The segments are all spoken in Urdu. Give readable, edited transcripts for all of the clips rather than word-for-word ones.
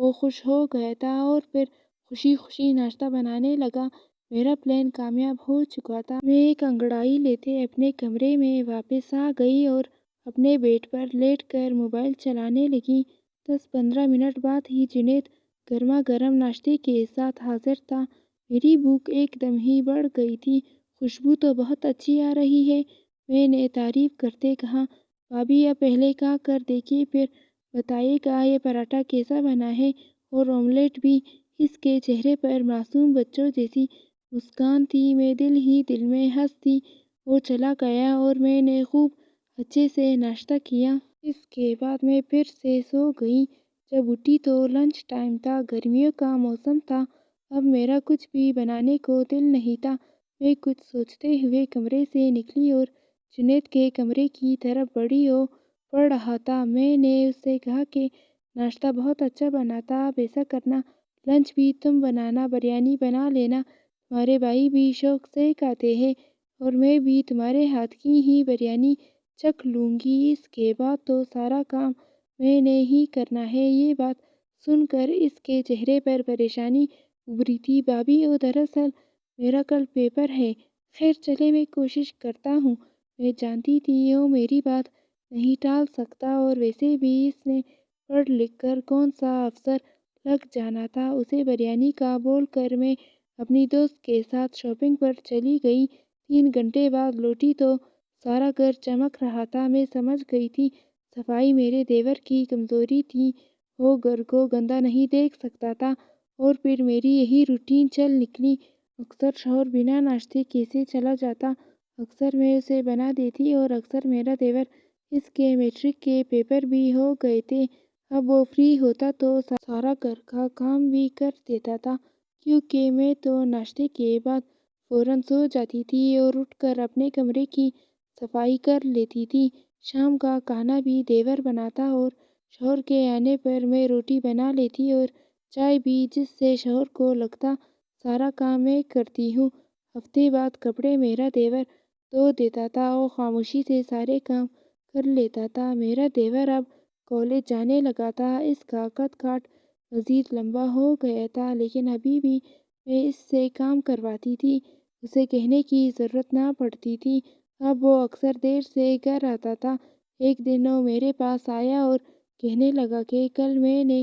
وہ خوش ہو گیا تھا اور پھر خوشی خوشی ناشتہ بنانے لگا۔ میرا پلان کامیاب ہو چکا تھا۔ میں ایک انگڑائی لیتے اپنے کمرے میں واپس آ گئی اور اپنے بیڈ پر لیٹ کر موبائل چلانے لگی۔ 10-15 منٹ بعد ہی جنید گرما گرم ناشتے کے ساتھ حاضر تھا۔ میری بھوک ایک دم ہی بڑھ گئی تھی۔ خوشبو تو بہت اچھی آ رہی ہے، میں نے تعریف کرتے کہا۔ بھابھی اب پہلے کھا کر دیکھیے، پھر بتائیے گا یہ پراٹھا کیسا بنا ہے، اور آملیٹ بھی۔ اس کے چہرے پر معصوم بچوں جیسی مسکان تھی۔ میں دل میں ہنس دی۔ وہ چلا گیا اور میں نے خوب اچھے سے ناشتہ کیا۔ اس کے بعد میں پھر سے سو گئی۔ جب اٹھی تو لنچ ٹائم تھا، گرمیوں کا موسم تھا۔ اب میرا کچھ بھی بنانے کو دل نہیں تھا۔ میں کچھ سوچتے ہوئے کمرے سے نکلی اور جنید کے کمرے کی طرف بڑھی۔ وہ پڑھ رہا تھا۔ میں نے اس سے کہا کہ ناشتہ بہت اچھا بنا تھا، اب ایسا کرنا، لنچ بھی تم بنانا، بریانی بنا لینا، تمہارے بھائی بھی شوق سے کھاتے ہیں، اور میں بھی تمہارے ہاتھ کی ہی بریانی چکھ لوں گی۔ اس کے بعد تو سارا کام میں نے ہی کرنا ہے۔ یہ بات سن کر اس کے چہرے پر پریشانی ابھری تھی۔ بھابھی وہ دراصل میرا کل پیپر ہے۔ خیر چلیں، میں کوشش کرتا ہوں۔ میں جانتی تھی وہ میری بات نہیں ٹال سکتا، اور ویسے بھی اس نے پڑھ لکھ کر کون سا افسر لگ جانا تھا۔ اسے بریانی کا بول کر میں اپنی دوست کے ساتھ شاپنگ پر چلی گئی۔ 3 گھنٹے بعد لوٹی تو سارا گھر چمک رہا تھا۔ میں سمجھ گئی تھی صفائی میرے دیور کی کمزوری تھی، وہ گھر کو گندا نہیں دیکھ سکتا تھا، اور پھر میری یہی روٹین چل نکلی۔ اکثر شوہر بنا ناشتے کیسے چلا جاتا، اکثر میں اسے بنا دیتی، اور اکثر میرا دیور، اس کے میٹرک کے پیپر بھی ہو گئے تھے۔ اب وہ فری ہوتا تو سارا گھر کا کام بھی کر دیتا تھا، کیونکہ میں تو ناشتے کے بعد فوراً سو جاتی تھی اور اٹھ کر اپنے کمرے کی صفائی کر لیتی تھی۔ شام کا کھانا بھی دیور بناتا، اور شوہر کے آنے پر میں روٹی بنا لیتی اور چائے بھی، جس سے شوہر کو لگتا سارا کام میں کرتی ہوں۔ ہفتے بعد کپڑے میرا دیور دھو دیتا تھا، وہ خاموشی سے سارے کام کر لیتا تھا۔ میرا دیور اب کالج جانے لگا تھا، اس کا قد کاٹ مزید لمبا ہو گیا تھا، لیکن ابھی بھی میں اس سے کام کرواتی تھی، اسے کہنے کی ضرورت نہ پڑتی تھی۔ اب وہ اکثر دیر سے گھر آتا تھا۔ ایک دن وہ میرے پاس آیا اور کہنے لگا کہ کل میں نے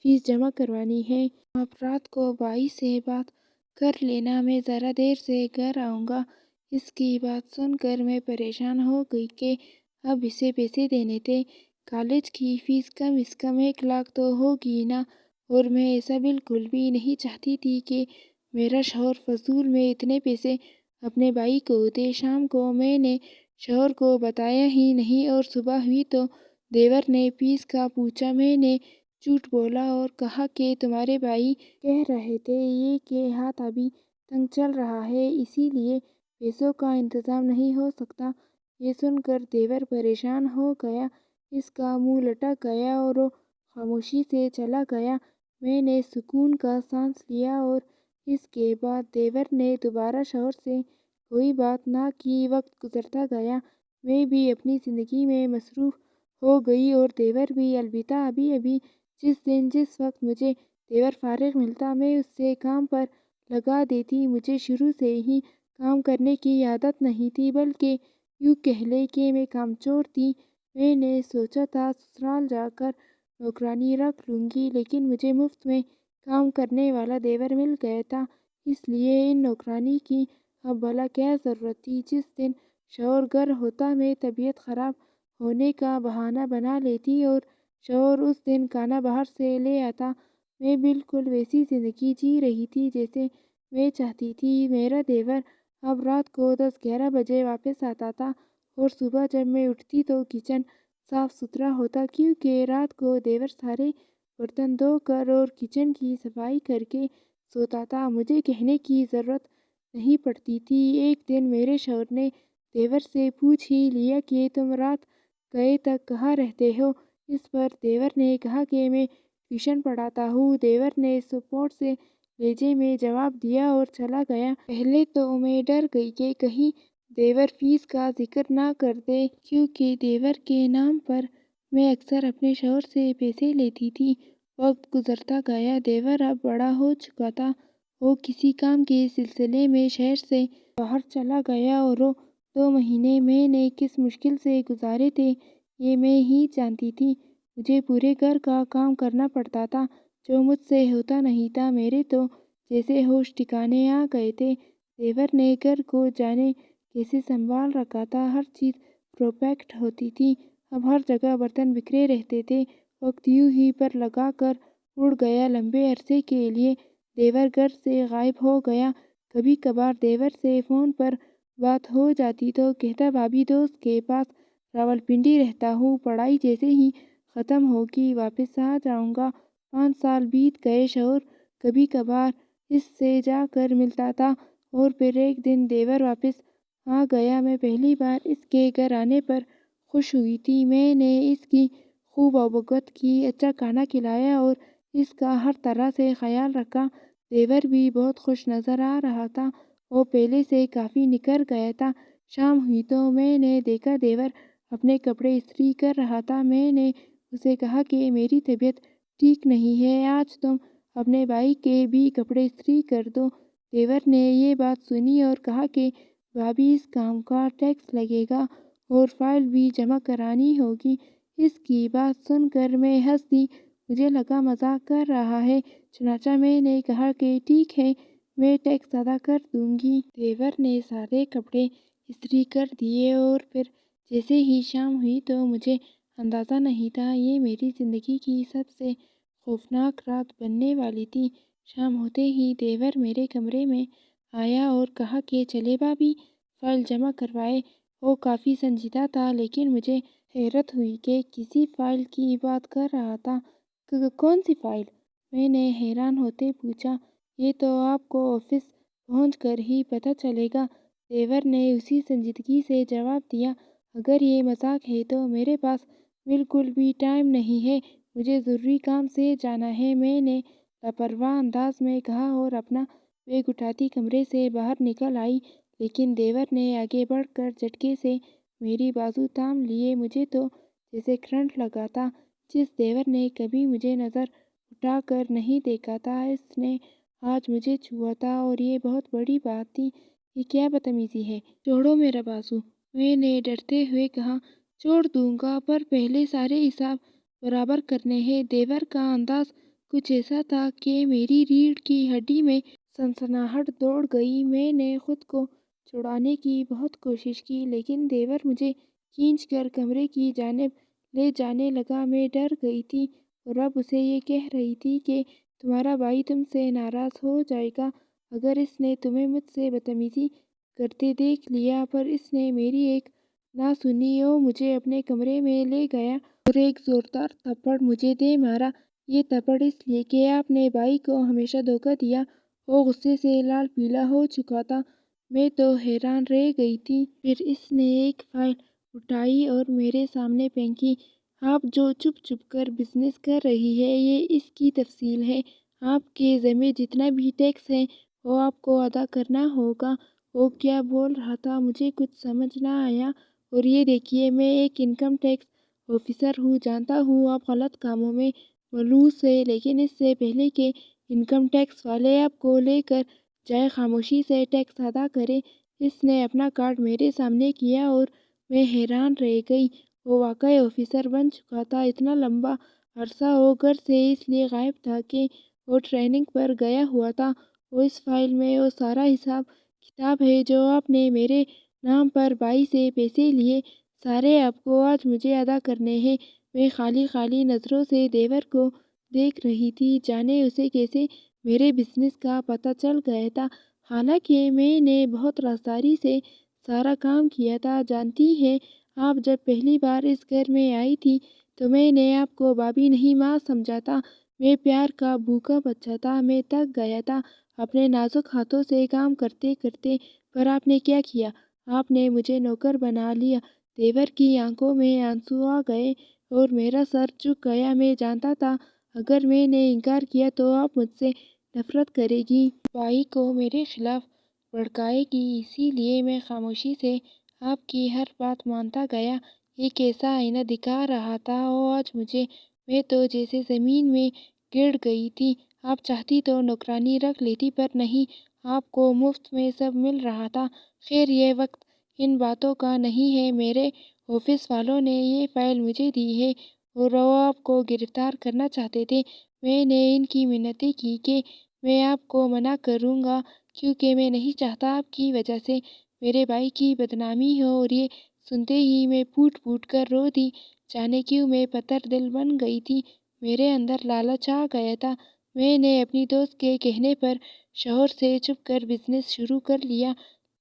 فیس جمع کروانی ہے۔ آپ رات کو بھائی سے بات کر لینا، میں ذرا دیر سے گھر آؤں گا۔ اس کی بات سن کر میں پریشان ہو گئی کہ اب اسے پیسے دینے تھے۔ کالج کی فیس کم از کم 1 لاکھ تو ہوگی نا، اور میں ایسا بالکل بھی نہیں چاہتی تھی کہ میرا شوہر فضول میں اتنے پیسے اپنے بھائی کو دے۔ شام کو میں نے شوہر کو بتایا ہی نہیں، اور صبح ہوئی تو دیور نے فیس کا پوچھا۔ میں نے جھوٹ بولا اور کہا کہ تمہارے بھائی کہہ رہے تھے یہ کہ ہاتھ ابھی تنگ چل رہا ہے، اسی لیے پیسوں کا انتظام نہیں ہو سکتا۔ یہ سن کر دیور پریشان ہو گیا، اس کا منہ لٹک گیا اور وہ خاموشی سے چلا گیا۔ میں نے سکون کا سانس لیا، اور اس کے بعد دیور نے دوبارہ شوہر سے کوئی بات نہ کی۔ وقت گزرتا گیا، میں بھی اپنی زندگی میں مصروف ہو گئی اور دیور بھی، البتہ ابھی جس وقت مجھے دیور فارغ ملتا میں اس سے کام پر لگا دیتی۔ مجھے شروع سے ہی کام کرنے کی عادت نہیں تھی، بلکہ یوں کہہ لیں کہ میں کام چور تھی۔ میں نے سوچا تھا سسرال جا کر نوکرانی رکھ لوں گی، لیکن مجھے مفت میں کام کرنے والا دیور مل گیا تھا، اس لیے ان نوکرانی کی اب بھلا کیا ضرورت تھی۔ جس دن شوہر گھر ہوتا میں طبیعت خراب ہونے کا بہانہ بنا لیتی اور شوہر اس دن کھانا باہر سے لے آتا۔ میں بالکل ویسی زندگی جی رہی تھی جیسے میں چاہتی تھی۔ میرا دیور اب رات کو 10-11 بجے واپس آتا تھا، اور صبح جب میں اٹھتی تو کچن صاف ستھرا ہوتا، کیونکہ رات کو دیور سارے برتن دھو کر اور کچن کی صفائی کر کے سوتا تھا۔ مجھے کہنے کی ضرورت نہیں پڑتی تھی۔ ایک دن میرے شوہر نے دیور سے پوچھ ہی لیا کہ تم رات گئے تک کہاں رہتے ہو؟ اس پر دیور نے کہا کہ میں ٹیوشن پڑھاتا ہوں۔ دیور نے سپورٹ سے لہجے میں جواب دیا اور چلا گیا۔ پہلے تو میں ڈر گئی کہ کہیں دیور فیس کا ذکر نہ کر دے، کیونکہ دیور کے نام پر میں اکثر اپنے شوہر سے پیسے لیتی تھی، وقت گزرتا گیا، دیور اب بڑا ہو چکا تھا۔ وہ کسی کام کے سلسلے میں شہر سے باہر چلا گیا اور وہ 2 مہینے میں نے کس مشکل سے گزارے تھے یہ میں ہی جانتی تھی۔ مجھے پورے گھر کا کام کرنا پڑتا تھا جو مجھ سے ہوتا نہیں تھا۔ میرے تو جیسے ہوش ٹھکانے آ گئے تھے۔ دیور نے گھر کو جانے کیسے سنبھال رکھا تھا، ہر چیز پرفیکٹ ہوتی تھی۔ اب ہر جگہ برتن بکھرے رہتے تھے۔ وقت یوں ہی پر لگا کر اڑ گیا۔ لمبے عرصے کے لیے دیور گھر سے غائب ہو گیا۔ کبھی کبھار دیور سے فون پر بات ہو جاتی تو کہتا بھابھی دوست کے پاس راولپنڈی رہتا ہوں، پڑھائی جیسے ہی ختم ہوگی واپس آ جاؤں گا۔ 5 سال بیت گئے۔ شوہر کبھی کبھار اس سے جا کر ملتا تھا اور پھر ایک دن دیور واپس آ گیا۔ میں پہلی بار اس کے گھر آنے پر خوش ہوئی تھی۔ میں نے اس کی خوب بھگت کی، اچھا کھانا کھلایا اور اس کا ہر طرح سے خیال رکھا۔ دیور بھی بہت خوش نظر آ رہا تھا۔ وہ پہلے سے کافی نکھر گیا تھا۔ شام ہوئی تو میں نے دیکھا دیور اپنے کپڑے استری کر رہا تھا۔ میں نے اسے کہا کہ میری طبیعت ٹھیک نہیں ہے، آج تم اپنے بھائی کے بھی کپڑے استری کر دو۔ دیور نے یہ بات سنی اور کہا کہ بھابھی اس کام کا ٹیکس لگے گا اور فائل بھی جمع کرانی ہوگی۔ اس کی بات سن کر میں ہنس دی، مجھے لگا مذاق کر رہا ہے۔ چنانچہ میں نے کہا کہ ٹھیک ہے، میں ٹیکس ادا کر دوں گی۔ دیور نے سارے کپڑے استری کر دیے اور پھر جیسے ہی شام ہوئی تو مجھے اندازہ نہیں تھا یہ میری زندگی کی سب سے خوفناک رات بننے والی تھی۔ شام ہوتے ہی دیور میرے کمرے میں آیا اور کہا کہ چلیں بھابھی فائل جمع کروائیں۔ وہ کافی سنجیدہ تھا لیکن مجھے حیرت ہوئی کہ کسی فائل کی بات کر رہا تھا۔ کون سی فائل؟ میں نے حیران ہوتے پوچھا۔ یہ تو آپ کو آفس پہنچ کر ہی پتہ چلے گا، دیور نے اسی سنجیدگی سے جواب دیا۔ اگر یہ مذاق ہے تو میرے پاس بالکل بھی ٹائم نہیں ہے، مجھے ضروری کام سے جانا ہے، میں نے لاپرواہ انداز میں کہا اور اپنا بیگ اٹھاتی کمرے سے باہر نکل آئی۔ لیکن دیور نے آگے بڑھ کر جھٹکے سے میری بازو تھام لیے۔ مجھے تو جیسے کرنٹ لگا تھا۔ جس دیور نے کبھی مجھے نظر اٹھا کر نہیں دیکھا تھا، اس نے آج مجھے چھوا تھا اور یہ بہت بڑی بات تھی۔ یہ کیا بدتمیزی ہے؟ چھوڑو میرا بازو، میں نے ڈرتے ہوئے کہا۔ چھوڑ دوں گا پر پہلے سارے حساب برابر کرنے ہیں۔ دیور کا انداز کچھ ایسا تھا کہ میری ریڑھ کی ہڈی میں سنسناہٹ دوڑ گئی۔ میں نے خود کو چھڑانے کی بہت کوشش کی لیکن دیور مجھے کھینچ کر کمرے کی جانب لے جانے لگا۔ میں ڈر گئی تھی اور اب اسے یہ کہہ رہی تھی کہ تمہارا بھائی تم سے ناراض ہو جائے گا اگر اس نے تمہیں مجھ سے بدتمیزی کرتے دیکھ لیا، پر اس نے میری ایک نہ سنی۔ وہ مجھے اپنے کمرے میں لے گیا اور ایک زوردار تھپڑ مجھے دے مارا۔ یہ تھپڑ اس لیے کہ آپ نے بھائی کو ہمیشہ دھوکہ دیا۔ وہ غصے سے لال پیلا ہو چکا تھا۔ میں تو حیران رہ گئی تھی۔ پھر اس نے ایک فائل اٹھائی اور میرے سامنے پھینکی۔ آپ جو چھپ چھپ کر بزنس کر رہی ہے یہ اس کی تفصیل ہے۔ آپ کے ذمہ جتنا بھی ٹیکس ہے وہ آپ کو ادا کرنا ہوگا۔ وہ کیا بول رہا تھا مجھے کچھ سمجھ نہ آیا۔ اور یہ دیکھیے میں ایک انکم ٹیکس آفیسر ہوں، جانتا ہوں آپ غلط کاموں میں ملوث ہیں، لیکن اس سے پہلے کہ انکم ٹیکس والے آپ کو لے کر جائے خاموشی سے ٹیکس ادا کریں۔ اس نے اپنا کارڈ میرے سامنے کیا اور میں حیران رہ گئی۔ وہ واقعی آفیسر بن چکا تھا۔ اتنا لمبا عرصہ وہ گھر سے اس لیے غائب تھا کہ وہ ٹریننگ پر گیا ہوا تھا۔ اور اس فائل میں وہ سارا حساب کتاب ہے جو آپ نے میرے نام پر بھائی سے پیسے لیے، سارے آپ کو آج مجھے ادا کرنے ہیں۔ میں خالی خالی نظروں سے دیور کو دیکھ رہی تھی، جانے اسے کیسے میرے بزنس کا پتہ چل گیا تھا، حالانکہ میں نے بہت رازداری سے سارا کام کیا تھا۔ جانتی ہیں، آپ جب پہلی بار اس گھر میں آئی تھی تو میں نے آپ کو بھابھی نہیں ماں سمجھا تھا۔ میں پیار کا بھوکا بچہ تھا، میں تھک گیا تھا اپنے نازک ہاتھوں سے کام کرتے کرتے، پر آپ نے کیا کیا؟ آپ نے مجھے نوکر بنا لیا۔ دیور کی آنکھوں میں آنسو آ گئے اور میرا سر جھک گیا۔ میں جانتا تھا اگر میں نے انکار کیا تو آپ مجھ سے نفرت کرے گی، بھائی کو میرے خلاف بھڑکائے گی، اسی لیے میں خاموشی سے آپ کی ہر بات مانتا گیا۔ ایک ایسا آئینہ دکھا رہا تھا وہ آج مجھے، میں تو جیسے زمین میں گر گئی تھی۔ آپ چاہتی تو نوکرانی رکھ لیتی، پر نہیں، آپ کو مفت میں سب مل رہا تھا۔ خیر یہ وقت ان باتوں کا نہیں ہے۔ میرے آفس والوں نے یہ فائل مجھے دی ہے اور وہ آپ کو گرفتار کرنا چاہتے تھے۔ میں نے ان کی منتیں کی کہ میں آپ کو منع کروں گا، کیونکہ میں نہیں چاہتا آپ کی وجہ سے میرے بھائی کی بدنامی ہو، اور یہ سنتے ہی میں پھوٹ پھوٹ کر رو دی۔ جانے کیوں میں پتھر دل بن گئی تھی۔ میرے اندر لالچ آ گیا تھا۔ میں نے اپنی دوست کے کہنے پر شوہر سے چھپ کر بزنس شروع کر لیا،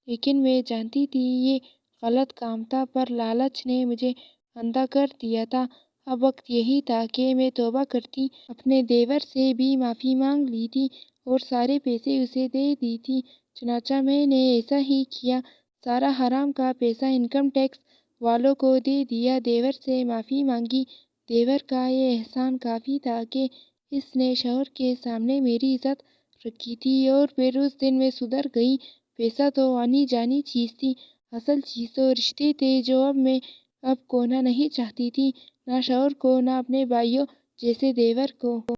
لیکن میں جانتی تھی یہ غلط کام تھا، پر لالچ نے مجھے اندھا کر دیا تھا۔ اب وقت یہی تھا کہ میں توبہ کرتی، اپنے دیور سے بھی معافی مانگ لی تھی اور سارے پیسے اسے دے دی تھی۔ چنانچہ میں نے ایسا ہی کیا، سارا حرام کا پیسہ انکم ٹیکس والوں کو دے دیا، دیور سے معافی مانگی۔ دیور کا یہ احسان کافی تھا کہ اس نے شوہر کے سامنے میری عزت رکھی تھی، اور پھر اس دن میں سدھر گئی۔ پیسہ تو آنی جانی چیز تھی، اصل چیز تو رشتے تھے جو میں اب کھونا نہیں چاہتی تھی، نہ شوہر کو، نہ اپنے بھائیوں جیسے دیور کو۔